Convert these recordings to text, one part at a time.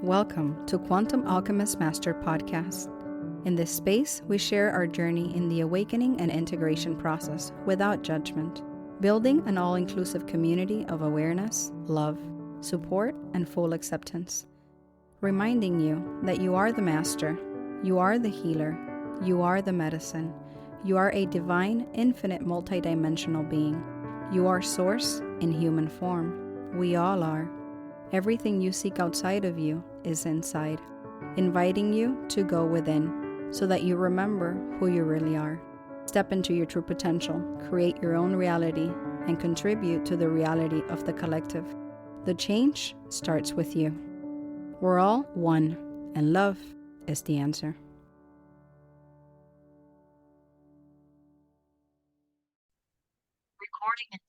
Welcome to Quantum Alchemist Master Podcast. In this space, we share our journey in the awakening and integration process without judgment, building an all-inclusive community of awareness, love, support, and full acceptance. Reminding you that you are the master, you are the healer, you are the medicine, you are a divine, infinite, multidimensional being. You are source in human form. We all are. Everything you seek outside of you is inside, inviting you to go within so that you remember who you really are. Step into your true potential, create your own reality, and contribute to the reality of the collective. The change starts with you. We're all one, and love is the answer. Recording.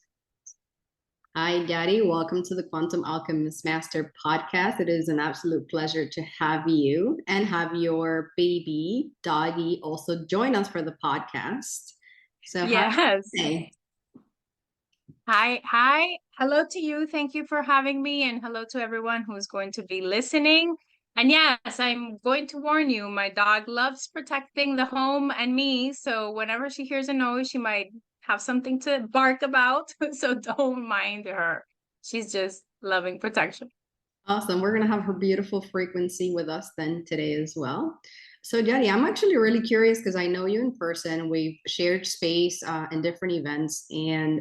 Hi, Yari. Welcome to the Quantum Alchemist Master Podcast. It is an absolute pleasure to have you and have your baby doggy also join us for the podcast. So, yes. Hi. Hello to you. Thank you for having me, and hello to everyone who's going to be listening. And yes, I'm going to warn you, my dog loves protecting the home and me. So whenever she hears a noise, she might have something to bark about. So don't mind her. She's just loving protection. Awesome. We're going to have her beautiful frequency with us then today as well. So, Yari, I'm actually really curious because I know you in person. We've shared space in different events,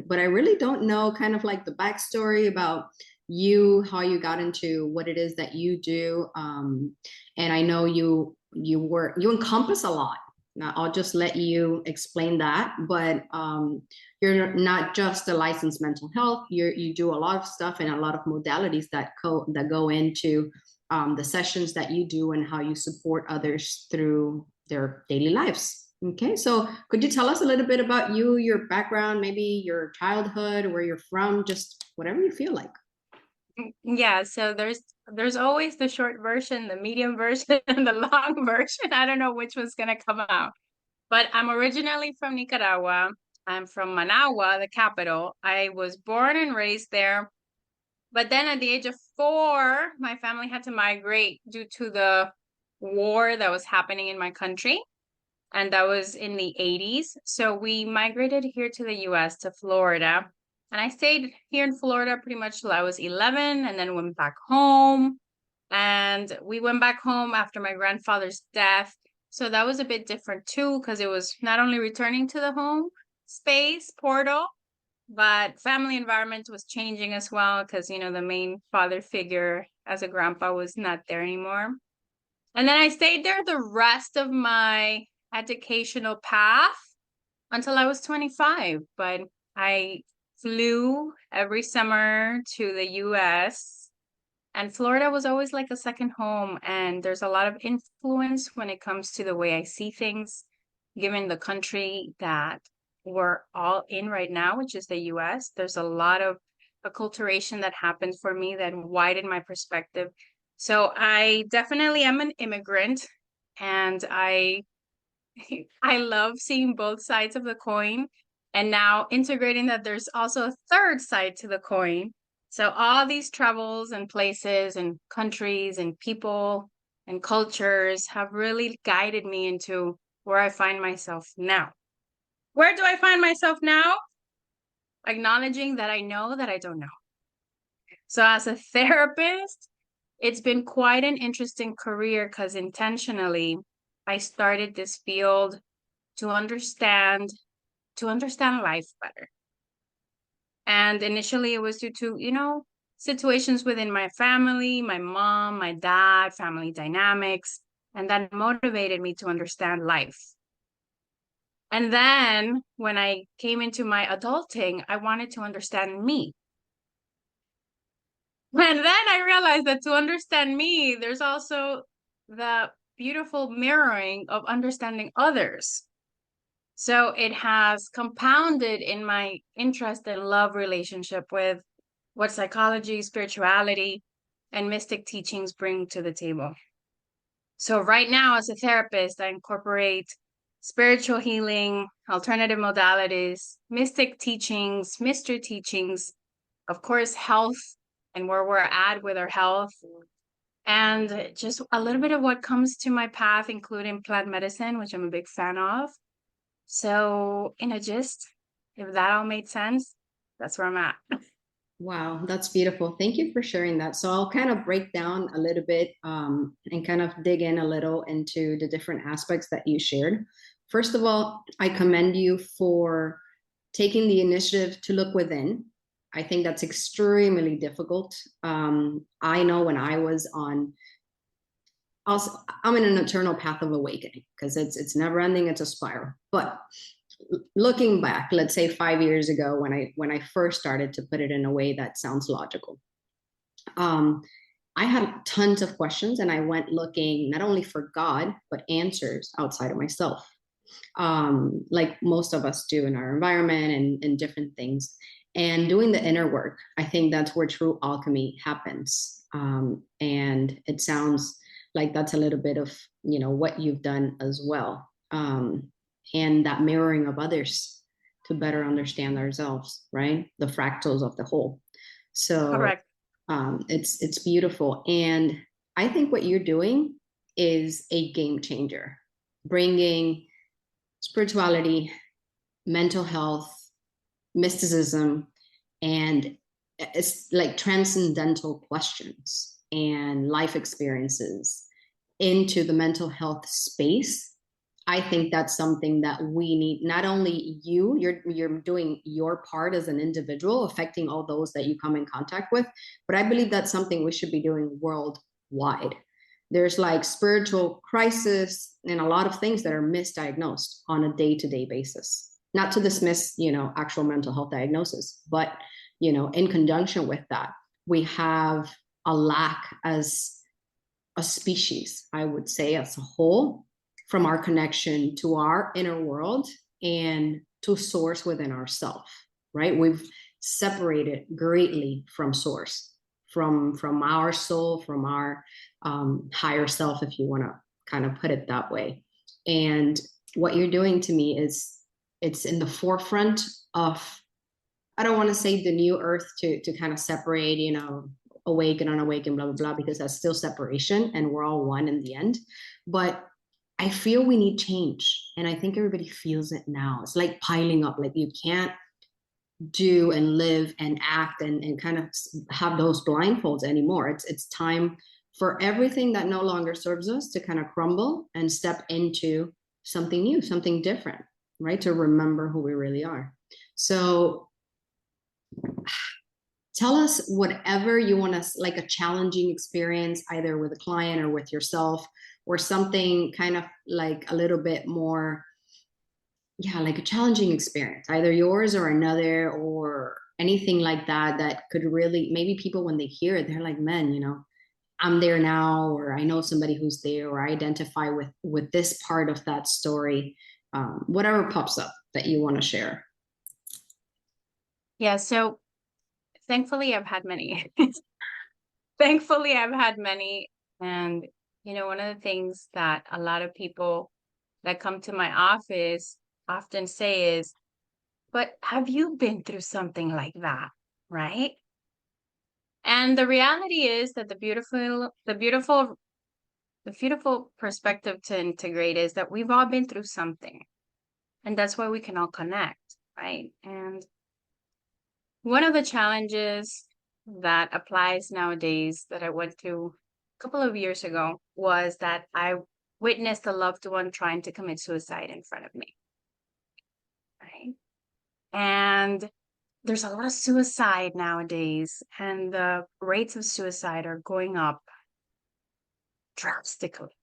but I really don't know kind of like the backstory about you, how you got into what it is that you do. And I know you encompass a lot. Now, I'll just let you explain that. But you're not just a licensed mental health. You do a lot of stuff and a lot of modalities that go into the sessions that you do and how you support others through their daily lives. Okay, so could you tell us a little bit about you, your background, maybe your childhood, where you're from, just whatever you feel like? Yeah, so there's always the short version, the medium version, and the long version. I don't know which one's gonna come out. But I'm originally from Nicaragua. I'm from Managua, the capital. I was born and raised there. But then at the age of 4, my family had to migrate due to the war that was happening in my country. And that was in the 80s. So we migrated here to the US, to Florida. And I stayed here in Florida pretty much till I was 11 and then went back home. And we went back home after my grandfather's death. So that was a bit different too, because it was not only returning to the home space portal, but family environment was changing as well, because, you know, the main father figure as a grandpa was not there anymore. And then I stayed there the rest of my educational path until I was 25. But I flew every summer to the US, and Florida was always like a second home. And there's a lot of influence when it comes to the way I see things, given the country that we're all in right now, which is the US. There's a lot of acculturation that happened for me that widened my perspective. So I definitely am an immigrant, and I love seeing both sides of the coin, and now integrating that there's also a third side to the coin. So all these travels and places and countries and people and cultures have really guided me into where I find myself now. Where do I find myself now? Acknowledging that I know that I don't know. So as a therapist, it's been quite an interesting career, because intentionally I started this field to understand life better. And initially it was due to, you know, situations within my family, my mom, my dad, family dynamics, and that motivated me to understand life. And then when I came into my adulting, I wanted to understand me. And then I realized that to understand me, there's also the beautiful mirroring of understanding others. So it has compounded in my interest and love relationship with what psychology, spirituality, and mystic teachings bring to the table. So right now, as a therapist, I incorporate spiritual healing, alternative modalities, mystic teachings, mystery teachings, of course, health, and where we're at with our health, and just a little bit of what comes to my path, including plant medicine, which I'm a big fan of. So in a gist, if that all made sense, that's where I'm at. Wow, that's beautiful. Thank you for sharing that. So I'll kind of break down a little bit and kind of dig in a little into the different aspects that you shared. First of all, I commend you for taking the initiative to look within. I think that's extremely difficult. I know when I was on, also, I'm in an eternal path of awakening because it's never ending. It's a spiral. But looking back, let's say 5 years ago, when I first started to put it in a way that sounds logical, I had tons of questions, and I went looking not only for God but answers outside of myself, like most of us do in our environment and different things. And doing the inner work, I think that's where true alchemy happens. And it sounds like that's a little bit of what you've done as well. And that mirroring of others to better understand ourselves, right? The fractals of the whole. So Correct. It's beautiful. And I think what you're doing is a game changer, bringing spirituality, mental health, mysticism, and it's like transcendental questions and life experiences into the mental health space. I think that's something that we need. Not only you're doing your part as an individual, affecting all those that you come in contact with, but I believe that's something we should be doing worldwide. There's like spiritual crisis and a lot of things that are misdiagnosed on a day-to-day basis. Not to dismiss, actual mental health diagnosis, but in conjunction with that, we have a lack as a species, I would say, as a whole, from our connection to our inner world and to source within ourselves, right? We've separated greatly from source, from our soul, from our higher self, if you want to kind of put it that way. And what you're doing to me is it's in the forefront of, I don't want to say the new earth to kind of separate, awake and unawake and blah, blah, blah, because that's still separation and we're all one in the end. But I feel we need change. And I think everybody feels it now. It's like piling up, like you can't do and live and act and kind of have those blindfolds anymore. It's time for everything that no longer serves us to kind of crumble and step into something new, something different, right? To remember who we really are. So tell us whatever you want to, like a challenging experience, either with a client or with yourself, or something kind of like a little bit more, like a challenging experience, either yours or another, or anything like that, that could really, maybe people, when they hear it, they're like, man, I'm there now, or I know somebody who's there, or I identify with this part of that story. Whatever pops up that you want to share. Yeah, so thankfully I've had many. Thankfully I've had many. And, one of the things that a lot of people that come to my office often say is, but have you been through something like that? Right? And the reality is that the beautiful perspective to integrate is that we've all been through something. And that's why we can all connect, right? And one of the challenges that applies nowadays that I went through a couple of years ago was that I witnessed a loved one trying to commit suicide in front of me, right? And there's a lot of suicide nowadays, and the rates of suicide are going up drastically.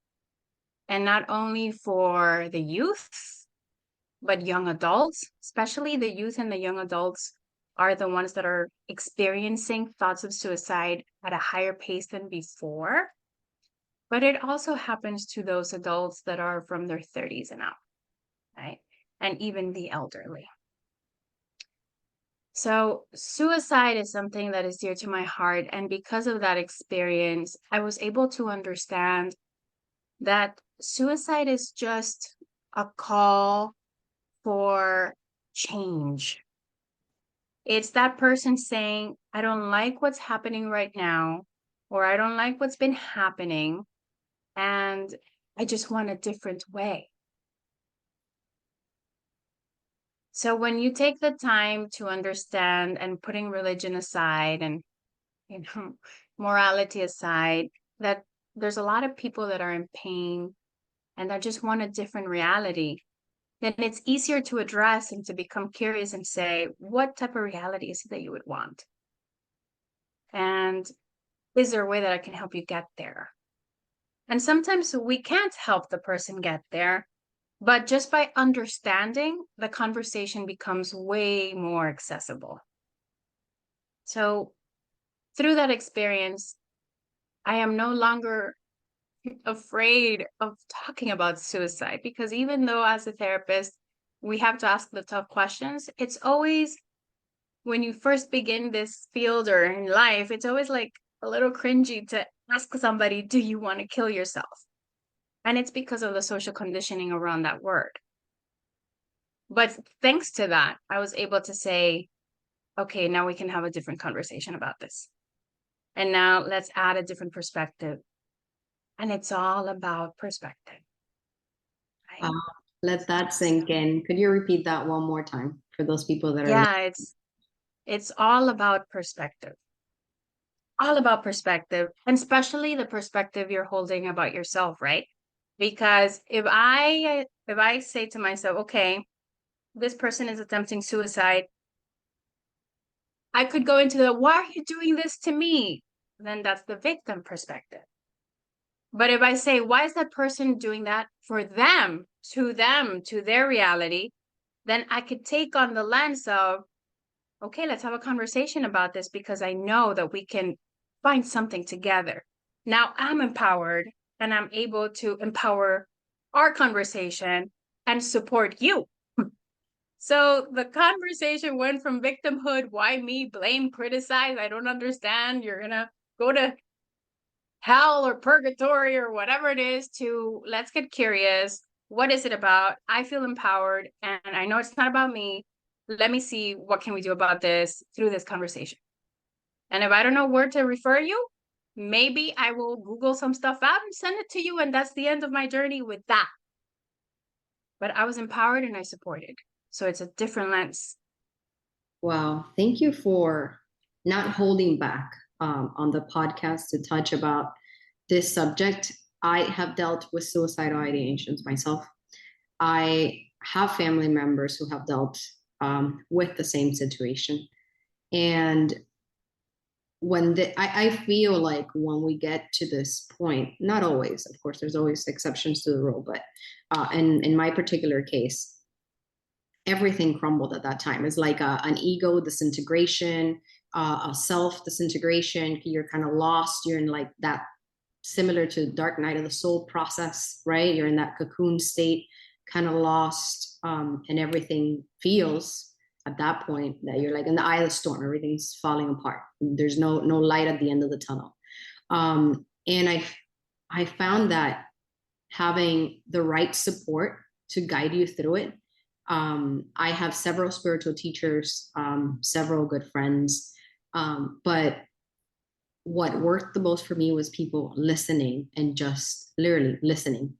And not only for the youth, but young adults, especially the youth and the young adults, are the ones that are experiencing thoughts of suicide at a higher pace than before. But it also happens to those adults that are from their 30s and up, right? And even the elderly. So suicide is something that is dear to my heart. And because of that experience, I was able to understand that suicide is just a call for change. It's that person saying, I don't like what's happening right now. or I don't like what's been happening, and I just want a different way. So when you take the time to understand, and putting religion aside and, morality aside, that there's a lot of people that are in pain and that just want a different reality, then it's easier to address and to become curious and say, what type of reality is it that you would want? And is there a way that I can help you get there? And sometimes we can't help the person get there, but just by understanding, the conversation becomes way more accessible. So through that experience, I am no longer afraid of talking about suicide, because even though as a therapist, we have to ask the tough questions, it's always, when you first begin this field or in life, it's always like a little cringy to ask somebody, do you want to kill yourself? And it's because of the social conditioning around that word. But thanks to that, I was able to say, okay, now we can have a different conversation about this. And now let's add a different perspective. And it's all about perspective. Right? Let that sink in. Could you repeat that one more time for those people that are? Yeah, it's all about perspective. All about perspective, and especially the perspective you're holding about yourself, right? Because if I say to myself, okay, this person is attempting suicide, I could go into the, why are you doing this to me? Then that's the victim perspective. But if I say, why is that person doing that for them, to their reality, then I could take on the lens of, okay, let's have a conversation about this, because I know that we can find something together. Now I'm empowered, and I'm able to empower our conversation and support you. So the conversation went from victimhood, why me, blame, criticize, I don't understand, you're gonna go to hell or purgatory or whatever it is, to let's get curious. What is it about? I feel empowered, and I know it's not about me. Let me see, what can we do about this through this conversation? And if I don't know where to refer you, maybe I will Google some stuff out and send it to you, and that's the end of my journey with that. But I was empowered and I supported. So it's a different lens. Wow. Thank you for not holding back on the podcast to touch about this subject. I have dealt with suicidal ideations myself. I have family members who have dealt with the same situation. And I feel like when we get to this point, not always, of course, there's always exceptions to the rule, but in my particular case, everything crumbled at that time. It's like an ego disintegration, a self disintegration. You're kind of lost. You're in like that, similar to Dark Night of the Soul process, right? You're in that cocoon state, kind of lost, and everything feels at that point that you're like in the eye of the storm. Everything's falling apart. There's no light at the end of the tunnel. And I found that having the right support to guide you through it. I have several spiritual teachers, several good friends, but what worked the most for me was people listening, and just literally listening.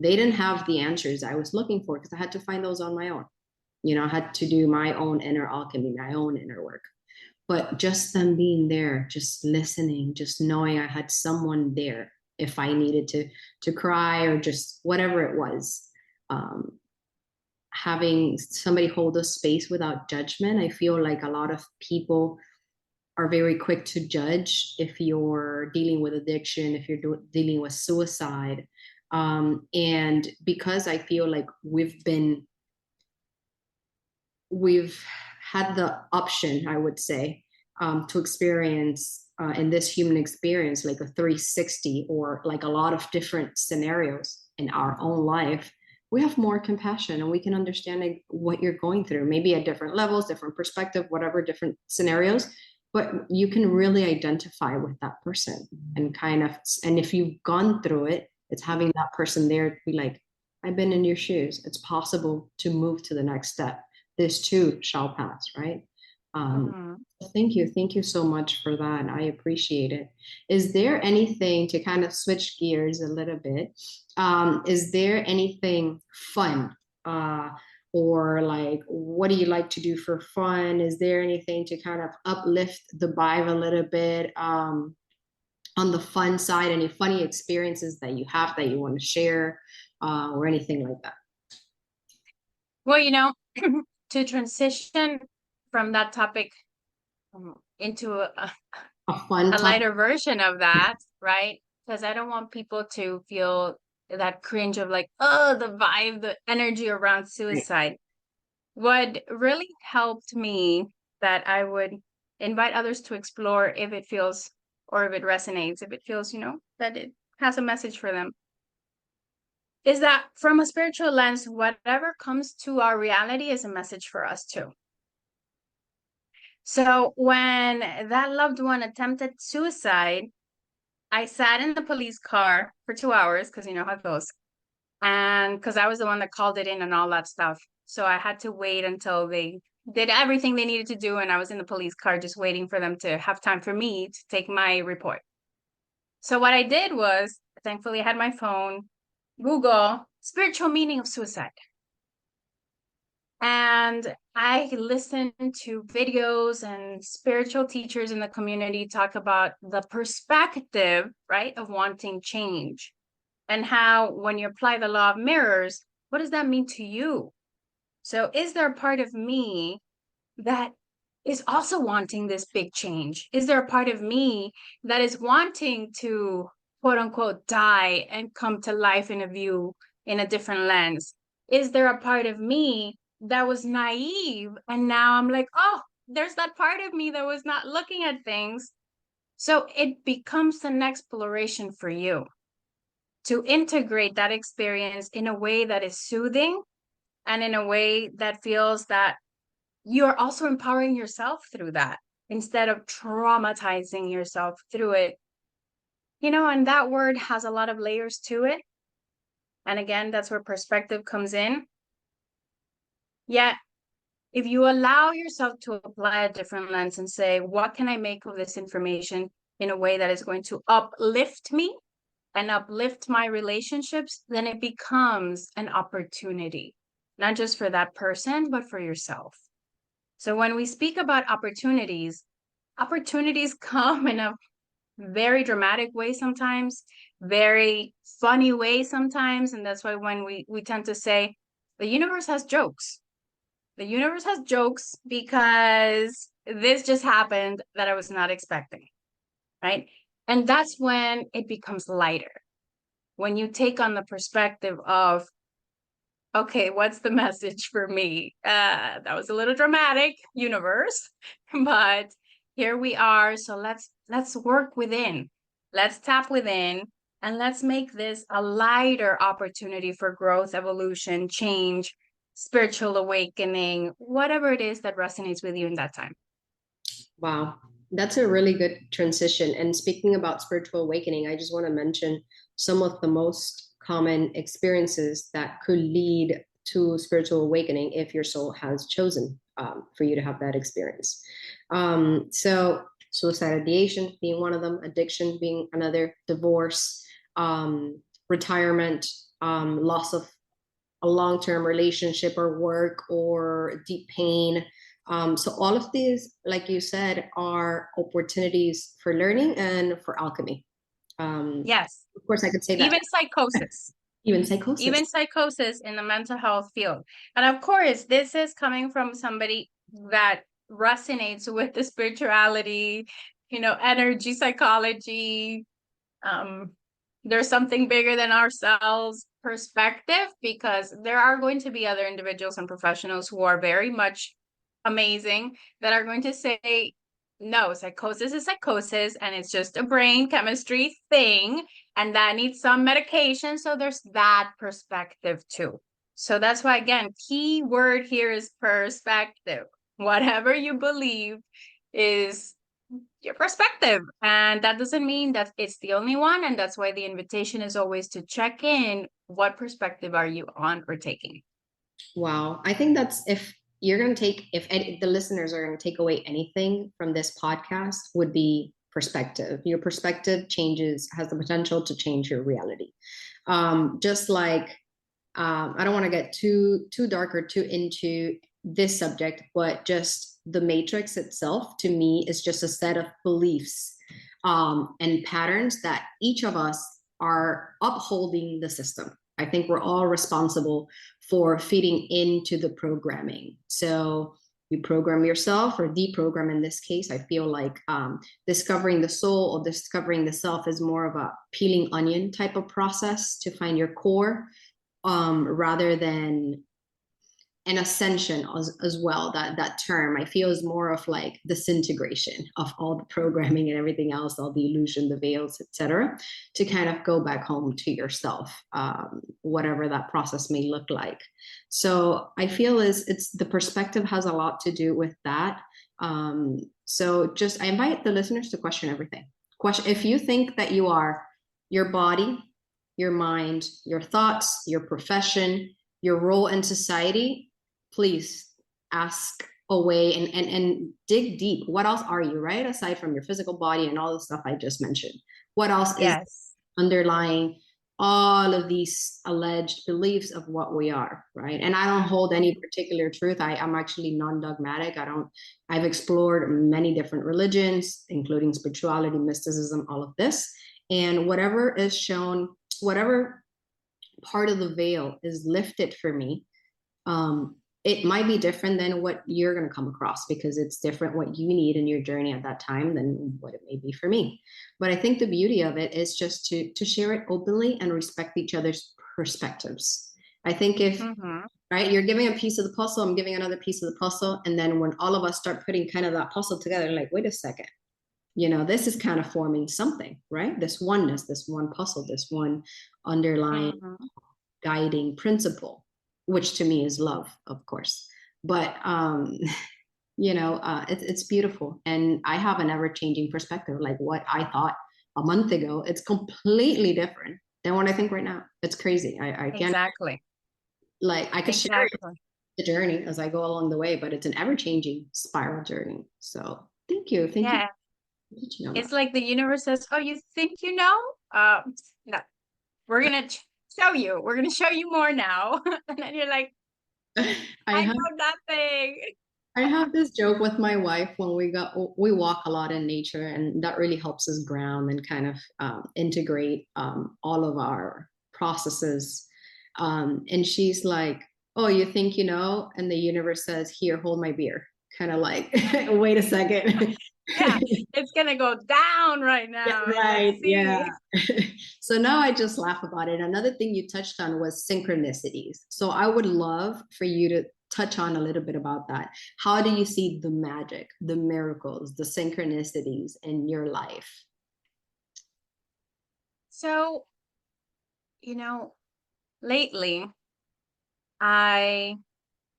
They didn't have the answers I was looking for, because I had to find those on my own. I had to do my own inner alchemy, my own inner work. But just them being there, just listening, just knowing I had someone there if I needed to cry, or just whatever it was. Having somebody hold a space without judgment. I feel like a lot of people are very quick to judge if you're dealing with addiction, if you're dealing with suicide. And because I feel like we've had the option, I would say, to experience in this human experience, like a 360, or like a lot of different scenarios in our own life, we have more compassion, and we can understand what you're going through, maybe at different levels, different perspective, whatever, different scenarios, but you can really identify with that person, and if you've gone through it, it's having that person there to be like, I've been in your shoes. It's possible to move to the next step. This too shall pass, right? Um, Thank you so much for that. I appreciate it. Is there anything to kind of switch gears a little bit? Is there anything fun? Or like, what do you like to do for fun? Is there anything to kind of uplift the vibe a little bit? On the fun side, any funny experiences that you have that you want to share, or anything like that? Well, to transition from that topic into A fun a topic? lighter version of that, right? Because I don't want people to feel that cringe of like, oh, the vibe, the energy around suicide. What really helped me that I would invite others to explore if it feels or if it resonates, if it feels, that it has a message for them, is that from a spiritual lens, whatever comes to our reality is a message for us too. So when that loved one attempted suicide, I sat in the police car for 2 hours because you know how it goes. And because I was the one that called it in and all that stuff. So I had to wait until they did everything they needed to do. And I was in the police car just waiting for them to have time for me to take my report. So what I did was, thankfully, I had my phone, Google spiritual meaning of suicide. And I listened to videos and spiritual teachers in the community talk about the perspective, right, of wanting change and how when you apply the law of mirrors, what does that mean to you? So is there a part of me that is also wanting this big change? Is there a part of me that is wanting to quote unquote die and come to life in a view in a different lens? Is there a part of me that was naive and now I'm like, oh, there's that part of me that was not looking at things. So it becomes an exploration for you to integrate that experience in a way that is soothing and in a way that feels that you are also empowering yourself through that instead of traumatizing yourself through it. And that word has a lot of layers to it. And again, that's where perspective comes in. Yet, if you allow yourself to apply a different lens and say, what can I make of this information in a way that is going to uplift me and uplift my relationships, then it becomes an opportunity, not just for that person, but for yourself. So when we speak about opportunities come in a very dramatic way sometimes, very funny way sometimes. And that's why when we tend to say the universe has jokes. The universe has jokes because this just happened that I was not expecting, right? And that's when it becomes lighter. When you take on the perspective of, okay, what's the message for me? That was a little dramatic, universe, but here we are. So let's work within. Let's tap within and let's make this a lighter opportunity for growth, evolution, change, spiritual awakening, whatever it is that resonates with you in that time. Wow, that's a really good transition. And speaking about spiritual awakening, I just want to mention some of the most common experiences that could lead to spiritual awakening if your soul has chosen for you to have that experience. So suicide ideation being one of them, addiction being another, divorce, retirement, loss of a long-term relationship or work, or deep pain. So all of these, like you said, are opportunities for learning and for alchemy. Yes. Of course, I could say that. Even psychosis. Even psychosis. Even psychosis in the mental health field. And of course, this is coming from somebody that resonates with the spirituality, energy, psychology. There's something bigger than ourselves perspective, because there are going to be other individuals and professionals who are very much amazing that are going to say, no, psychosis is psychosis and it's just a brain chemistry thing and that needs some medication. So there's that perspective too. So that's why, again, key word here is perspective. Whatever you believe is your perspective. And that doesn't mean that it's the only one. And that's why the invitation is always to check in. What perspective are you on or taking? Wow. I think that's, you're going to take, if the listeners are going to take away anything from this podcast, would be perspective. Your perspective has the potential to change your reality. Just like, I don't want to get too dark or too into this subject, but just the matrix itself to me is just a set of beliefs and patterns that each of us are upholding the system. I think we're all responsible for feeding into the programming. So you program yourself, or deprogram in this case. I feel like discovering the soul or discovering the self is more of a peeling onion type of process to find your core, rather than an ascension as well. That term I feel is more of like disintegration of all the programming and everything else, all the illusion, the veils, etc., to kind of go back home to yourself, whatever that process may look like. So I feel it's the perspective has a lot to do with that. So just I invite the listeners to question everything. Question if you think that you are your body, your mind, your thoughts, your profession, your role in society, please ask away and dig deep. What else are you, right? Aside from your physical body and all the stuff I just mentioned, what else is underlying all of these alleged beliefs of what we are, right? And I don't hold any particular truth. I'm actually non-dogmatic. I've explored many different religions, including spirituality, mysticism, all of this. And whatever is shown, whatever part of the veil is lifted for me, it might be different than what you're going to come across, because it's different what you need in your journey at that time than what it may be for me. But I think the beauty of it is just to share it openly and respect each other's perspectives. I think if, right, you're giving a piece of the puzzle, I'm giving another piece of the puzzle. And then when all of us start putting kind of that puzzle together, like, wait a second, this is kind of forming something, right? This oneness, this one puzzle, this one underlying guiding principle, which to me is love, of course. But it's beautiful, and I have an ever-changing perspective. Like what I thought a month ago, it's completely different than what I think right now. It's crazy. I can't I could share the journey as I go along the way, but it's an ever-changing spiral journey. So thank you. It's like the universe says, oh, you think you know? No, we're gonna we're gonna show you more now. And then you're like, I know nothing. I have this joke with my wife when we walk a lot in nature, and that really helps us ground and kind of integrate all of our processes. And she's like, oh, you think you know? And the universe says, here, hold my beer. Kind of like, wait a second. Yeah, it's gonna go down right now. Right. Yeah. So now I just laugh about it. Another thing you touched on was synchronicities. So I would love for you to touch on a little bit about that. How do you see the magic, the miracles, the synchronicities in your life? So, lately I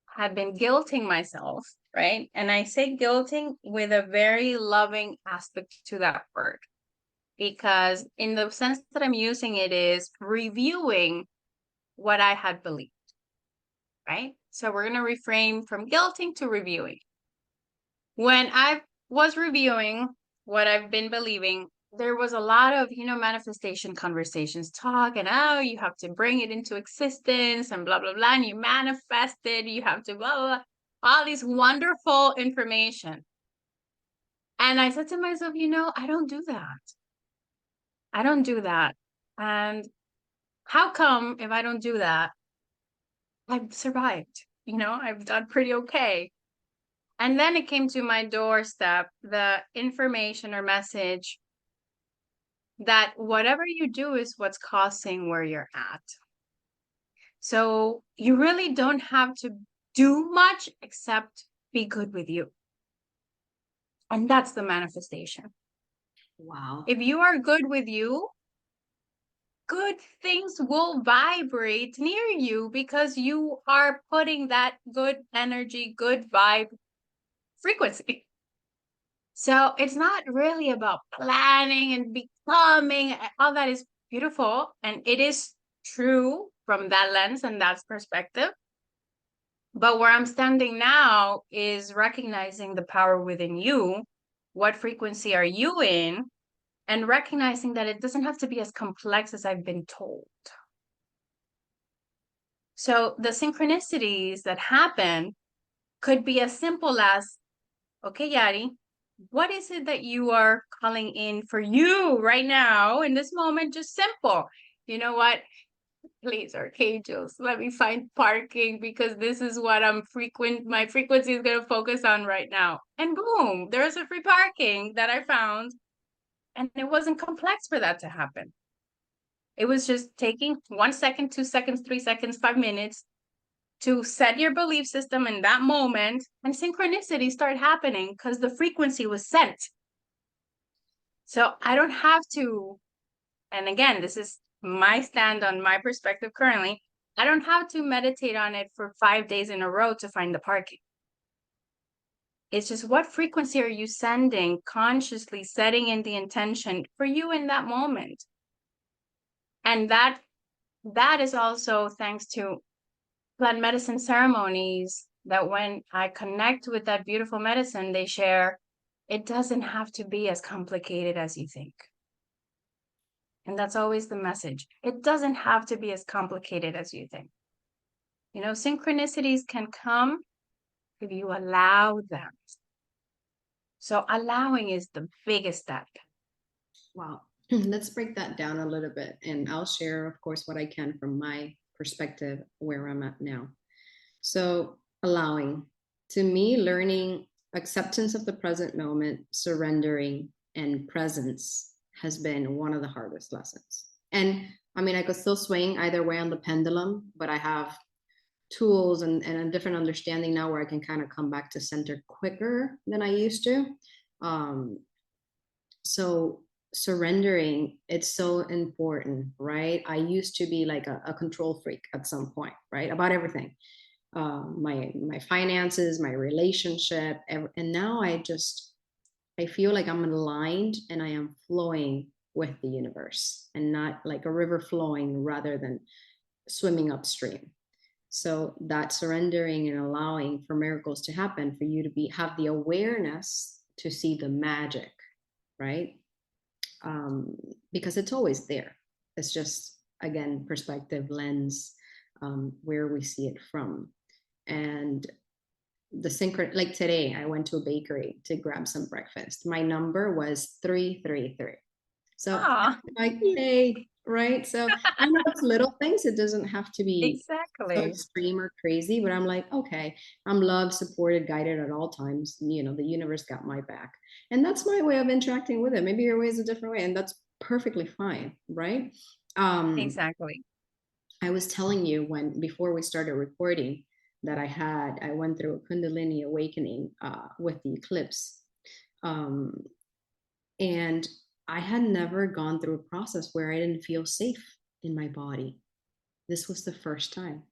had been guilting myself, right? And I say guilting with a very loving aspect to that word, because in the sense that I'm using it is reviewing what I had believed, right? So we're going to reframe from guilting to reviewing. When I was reviewing what I've been believing, there was a lot of, manifestation conversations, talk, and you have to bring it into existence and blah, blah, blah. And you manifest it, you have to blah, blah, blah, all this wonderful information. And I said to myself, I don't do that. I don't do that. And how come if I don't do that, I've survived, I've done pretty okay. And then it came to my doorstep, the information or message that whatever you do is what's causing where you're at. So you really don't have to do much except be good with you. And that's the manifestation. Wow. If you are good with you, good things will vibrate near you because you are putting that good energy, good vibe frequency. So it's not really about planning and becoming. All that is beautiful, and it is true from that lens and that perspective. But where I'm standing now is recognizing the power within you. What frequency are you in? And recognizing that it doesn't have to be as complex as I've been told. So the synchronicities that happen could be as simple as, okay, Yari, what is it that you are calling in for you right now in this moment? Just simple. You know what? Please, Arcangels, let me find parking because this is what my frequency is going to focus on right now. And boom, there's a free parking that I found. And it wasn't complex for that to happen. It was just taking 1 second, 2 seconds, 3 seconds, 5 minutes to set your belief system in that moment, and synchronicity start happening because the frequency was set. So I don't have to, and again, this is my stand on my perspective currently, I don't have to meditate on it for 5 days in a row to find the parking. It's just what frequency are you sending, consciously setting in the intention for you in that moment. And that is also thanks to plant medicine ceremonies, that when I connect with that beautiful medicine they share, it doesn't have to be as complicated as you think. And that's always the message. It doesn't have to be as complicated as you think. You know, synchronicities can come if you allow them. So allowing is the biggest step. Wow. Let's break that down a little bit. And I'll share, of course, what I can from my perspective where I'm at now. So allowing, to me, learning acceptance of the present moment, surrendering, and presence has been one of the hardest lessons. And I mean, I could still swing either way on the pendulum, but I have tools and a different understanding now where I can kind of come back to center quicker than I used to. So surrendering, it's so important, right? I used to be like a control freak at some point, right? About everything. My finances, my relationship, and now I feel like I'm aligned and I am flowing with the universe and not like a river flowing rather than swimming upstream. So that surrendering and allowing for miracles to happen, for you to have the awareness to see the magic, right? Because it's always there. It's just, again, perspective, lens, where we see it from. And the like today, I went to a bakery to grab some breakfast. My number was 333. So like, yay, right? So I know it's little things. It doesn't have to be exactly so extreme or crazy, but I'm like, okay, I'm loved, supported, guided at all times. You know, the universe got my back. And that's my way of interacting with it. Maybe your way is a different way, and that's perfectly fine, right? Exactly. I was telling you before we started recording that I went through a Kundalini awakening with the eclipse. And I had never gone through a process where I didn't feel safe in my body. This was the first time.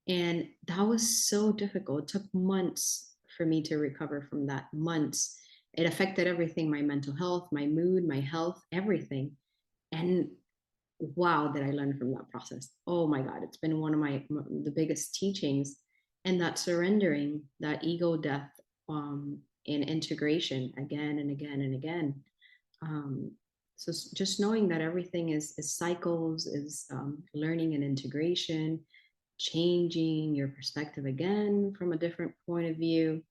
And that was so difficult. It took months for me to recover from that. Months. It affected everything, my mental health, my mood, my health, everything. And wow, did I learn from that process. Oh my God, it's been one of the biggest teachings. And that surrendering, that ego death, in integration again and again and again. So just knowing that everything is cycles, is learning and integration, changing your perspective again from a different point of view.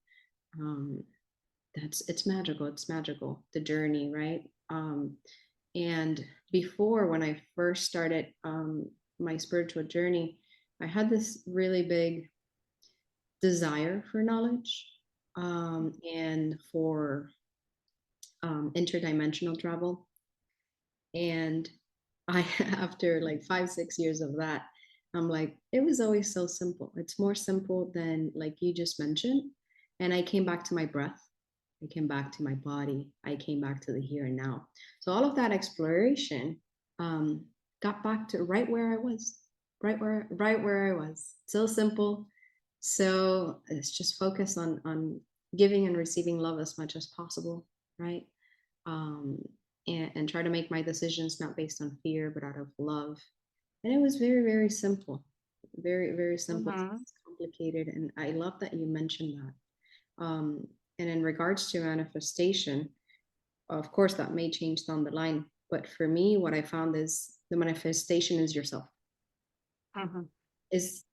It's magical. It's magical, the journey, right? And before, when I first started my spiritual journey, I had this really big desire for knowledge and for interdimensional travel. And after like 5-6 years of that, I'm like, it was always so simple. It's more simple than like you just mentioned. And I came back to my breath. I came back to my body. I came back to the here and now. So all of that exploration got back to right where I was, right where I was. So simple. So it's just focus on giving and receiving love as much as possible, right? And try to make my decisions not based on fear, but out of love. And it was very, very simple. Very, very simple. complicated. And I love that you mentioned that. And in regards to manifestation, of course, that may change down the line. But for me, what I found is the manifestation is yourself. It's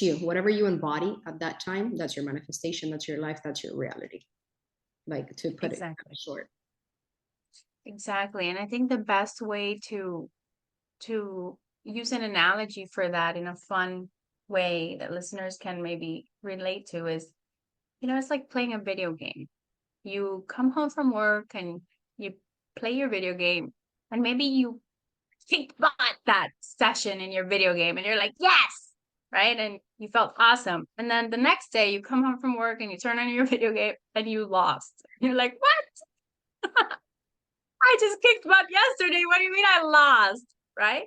you. Whatever you embody at that time, that's your manifestation, that's your life, that's your reality. Like, to put it short. Exactly. And I think the best way to use an analogy for that in a fun way that listeners can maybe relate to is, it's like playing a video game. You come home from work and you play your video game, and maybe you kicked butt that session in your video game and you're like, yes, right? And you felt awesome. And then the next day you come home from work and you turn on your video game and you lost. You're like, what? I just kicked butt yesterday. What do you mean I lost? Right?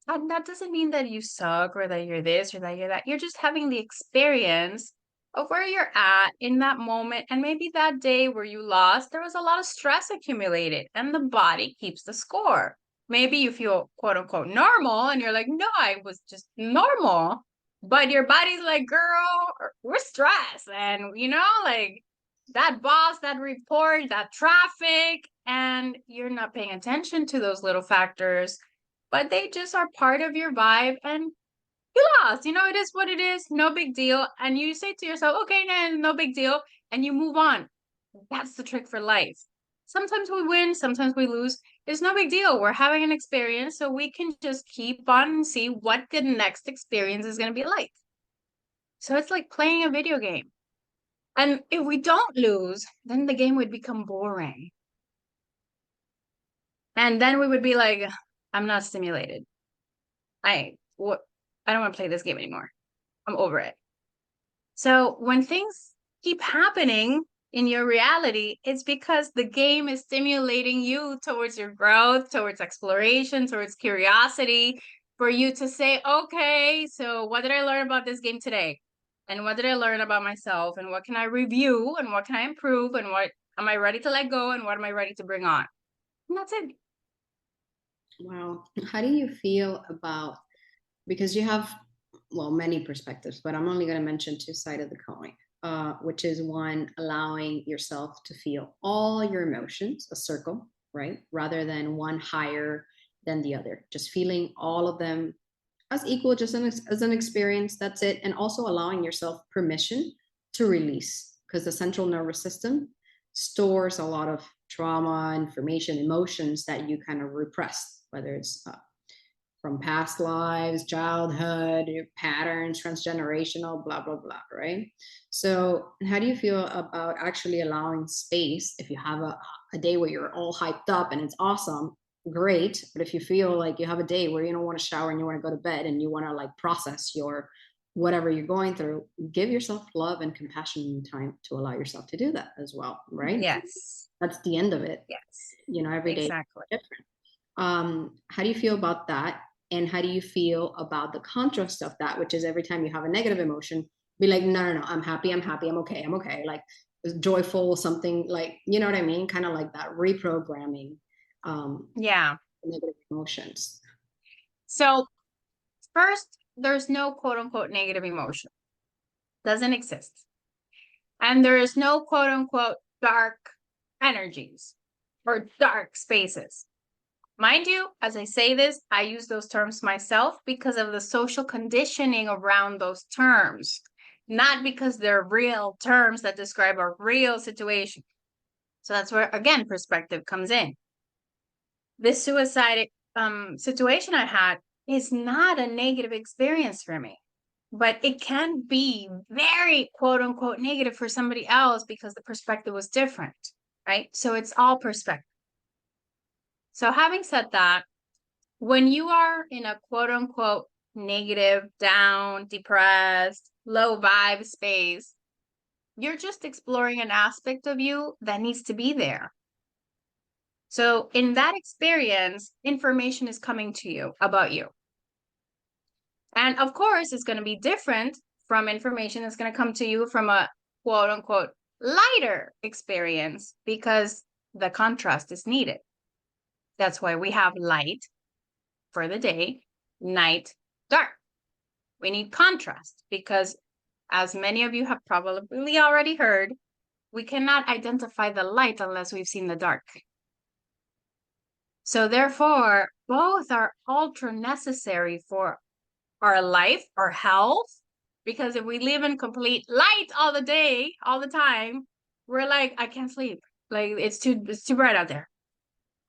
And that doesn't mean that you suck or that you're this or that you're that. You're just having the experience of where you're at in that moment. And maybe that day where you lost, there was a lot of stress accumulated and the body keeps the score. Maybe you feel quote unquote normal and you're like, no, I was just normal. But your body's like, girl, we're stressed. And, like that boss, that report, that traffic, and you're not paying attention to those little factors, but they just are part of your vibe and you lost. It is what it is. No big deal. And you say to yourself, okay, no big deal. And you move on. That's the trick for life. Sometimes we win, sometimes we lose. It's no big deal. We're having an experience, so we can just keep on and see what the next experience is going to be like. So it's like playing a video game. And if we don't lose, then the game would become boring. And then we would be like, I'm not stimulated. I don't want to play this game anymore. I'm over it. So when things keep happening in your reality, it's because the game is stimulating you towards your growth, towards exploration, towards curiosity, for you to say, okay, so what did I learn about this game today? And what did I learn about myself? And what can I review? And what can I improve? And what am I ready to let go? And what am I ready to bring on? And that's it. Wow. How do you feel about, because you have, many perspectives, but I'm only going to mention two sides of the coin, which is one, allowing yourself to feel all your emotions, a circle, right? Rather than one higher than the other, just feeling all of them as equal, just as an experience. That's it. And also allowing yourself permission to release, because the central nervous system stores a lot of trauma, information, emotions that you kind of repress, whether it's from past lives, childhood, your patterns, transgenerational, blah, blah, blah, right? So how do you feel about actually allowing space? If you have a day where you're all hyped up and it's awesome, great. But if you feel like you have a day where you don't want to shower and you want to go to bed and you want to like process your whatever you're going through, give yourself love and compassion and time to allow yourself to do that as well, right? Yes. That's the end of it. Yes. Every day exactly. is different. How do you feel about that? And how do you feel about the contrast of that, which is every time you have a negative emotion, be like, no, I'm happy, I'm okay. Like joyful, something like, you know what I mean? Kind of like that reprogramming. Negative emotions. So first, there's no quote unquote negative emotion. Doesn't exist. And there is no quote unquote dark energies or dark spaces. Mind you, as I say this, I use those terms myself because of the social conditioning around those terms, not because they're real terms that describe a real situation. So that's where, again, perspective comes in. This suicide situation I had is not a negative experience for me, but it can be very quote unquote negative for somebody else because the perspective was different, right? So it's all perspective. So having said that, when you are in a quote unquote negative, down, depressed, low vibe space, you're just exploring an aspect of you that needs to be there. So in that experience, information is coming to you about you. And of course, it's going to be different from information that's going to come to you from a quote unquote lighter experience because the contrast is needed. That's why we have light for the day, night, dark. We need contrast because as many of you have probably already heard, we cannot identify the light unless we've seen the dark. So therefore, both are ultra necessary for our life, our health, because if we live in complete light all the day, all the time, we're like, I can't sleep. Like it's too bright out there.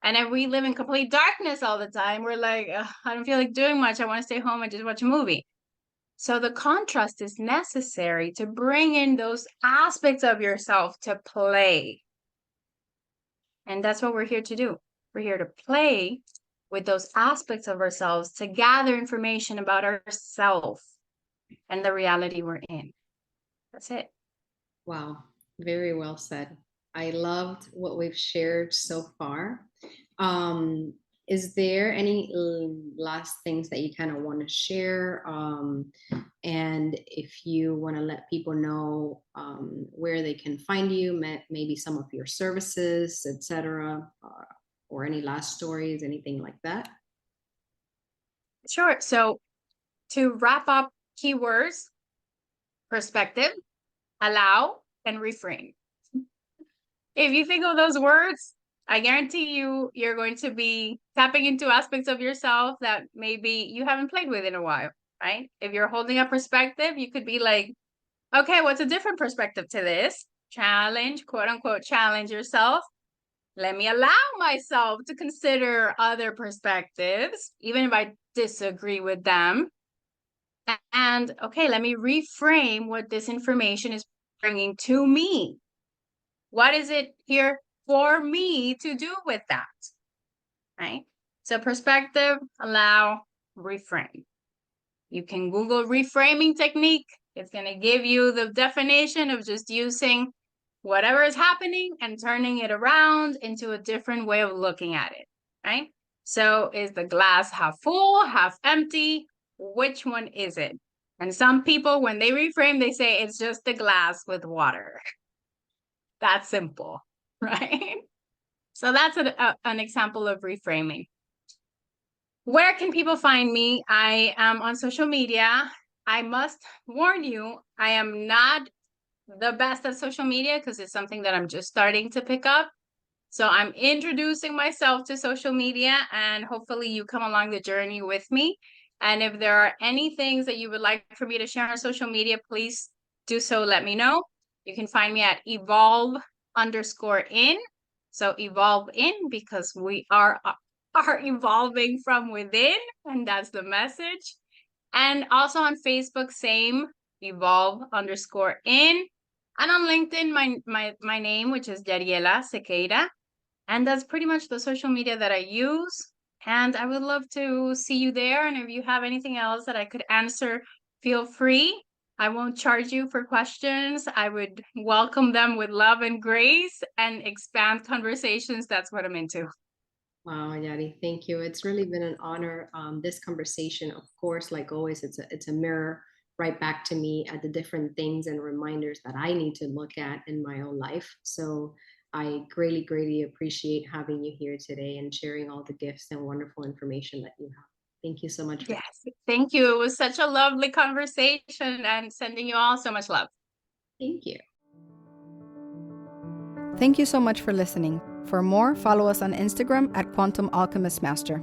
And if we live in complete darkness all the time, we're like, I don't feel like doing much. I want to stay home and just watch a movie. So the contrast is necessary to bring in those aspects of yourself to play. And that's what we're here to do. We're here to play with those aspects of ourselves to gather information about ourselves and the reality we're in. That's it. Wow, very well said. I loved what we've shared so far. Is there any last things that you kind of want to share? And if you want to let people know where they can find you, maybe some of your services, etc., or any last stories, anything like that? Sure. So to wrap up keywords, perspective, allow, and reframe. If you think of those words, I guarantee you're going to be tapping into aspects of yourself that maybe you haven't played with in a while, right? If you're holding a perspective, you could be like, okay, what's a different perspective to this? Challenge, quote unquote, challenge yourself. Let me allow myself to consider other perspectives, even if I disagree with them. And okay, let me reframe what this information is bringing to me. What is it here for me to do with that? Right? So perspective, allow, reframe. You can Google reframing technique. It's going to give you the definition of just using whatever is happening and turning it around into a different way of looking at it, right? So is the glass half full, half empty? Which one is it? And some people, when they reframe, they say it's just the glass with water. That's simple, right? So that's an example of reframing. Where can people find me? I am on social media. I must warn you, I am not the best at social media because it's something that I'm just starting to pick up. So I'm introducing myself to social media, and hopefully you come along the journey with me. And if there are any things that you would like for me to share on social media, please do so. Let me know. You can find me at evolve_in. So evolve in because we are evolving from within, and that's the message. And also on Facebook, same, evolve_in. And on LinkedIn, my name, which is Yariela Sequeira. And that's pretty much the social media that I use. And I would love to see you there. And if you have anything else that I could answer, feel free. I won't charge you for questions. I would welcome them with love and grace and expand conversations. That's what I'm into. Wow, Yari, thank you. It's really been an honor. This conversation, of course, like always, it's a mirror right back to me at the different things and reminders that I need to look at in my own life. So I greatly, greatly appreciate having you here today and sharing all the gifts and wonderful information that you have. Thank you so much. Yes, thank you. It was such a lovely conversation, and sending you all so much love. Thank you. Thank you so much for listening. For more, follow us on Instagram at Quantum Alchemist Master.